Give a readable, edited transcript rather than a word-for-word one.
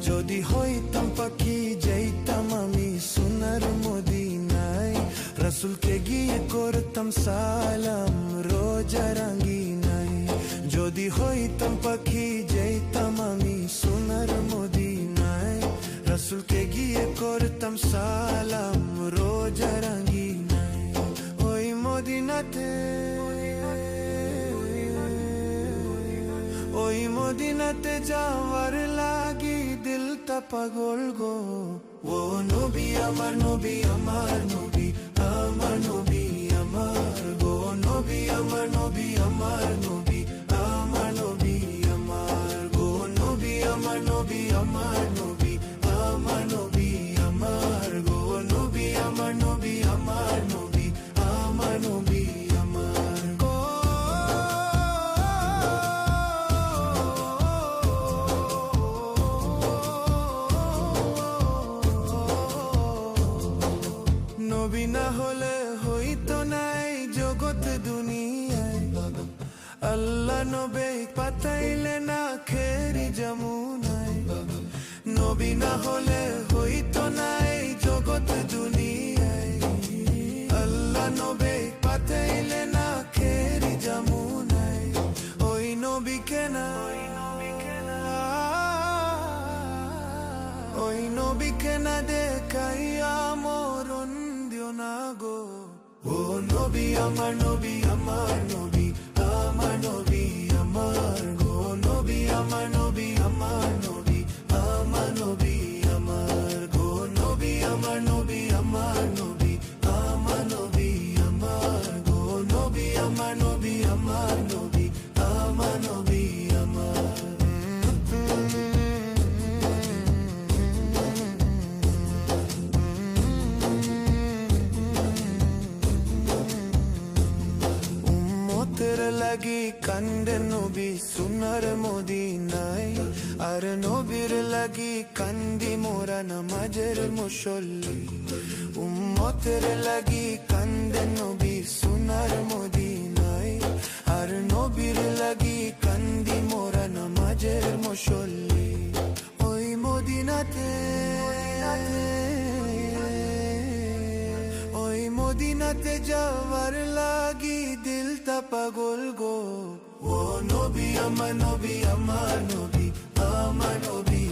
যদি হইতাম পাখি যাইতাম আমি সোনার মদিনায়, রাসূলকে গিয়ে করতাম সালাম রোজা রাঙ্গিনায়। যদি হইতাম পাখি যাইতাম আমি সোনার মদিনায়, রাসূলকে গিয়ে করতাম সালাম রোজা রাঙ্গিনায়। ওই মদিনাতে, ওই মদিনাতে যাওয়ার লাগি দিলটা পাগল গো। ও নবী আমার নবী আমার নবী আমার নবী আমার গো, নবী আমার নবী আমার নবী আমার নবী আমার গো, নবী আমার নবী আমার নবী আমার নবী আমার গো, নবী আমার নবী আমার নবী আমার নবী আমার গো। নবী না হলে হইতো নাই জগৎ দুনিয়ায়, আল্লাহ নবী পাঠাইলে না খেরি যমুনায়। নবী না হলে হইতো নাই জগৎ দুনিয়ায়, আল্লাহ নবী পাঠাইলে না খেরি যমুনায়। ওই নবীকে না, ওই নবীকে না দেখাইয়া মরণ দিও না গো। ও নবী আমার নবী আমার নবী আমার নবী আমার গো, নবী আমার নবী আমার নবী আমার নবী আমার গো, নবী আমার নবী আমার নবী আমার নবী আমার গো, নবী আমার নবী আমার নবী আমার নবী আমার। উম্মতের লাগি কান্দে নবী সোনার মদিনায়, আর নবীর লাগি কান্দি মোরা নামাজের মুসল্লি। উম্মতের লাগি কান্দে নবী সোনার মদিনায়, আর নবীর লাগি কান্দি মোরা নামাজের মুসল্লি। ওই মদিনাতে, ওই মদিনাতে যাওয়ার লাগি দিলটা পাগল গো। ও নবী আমার নবী আমার নবী আমার নবী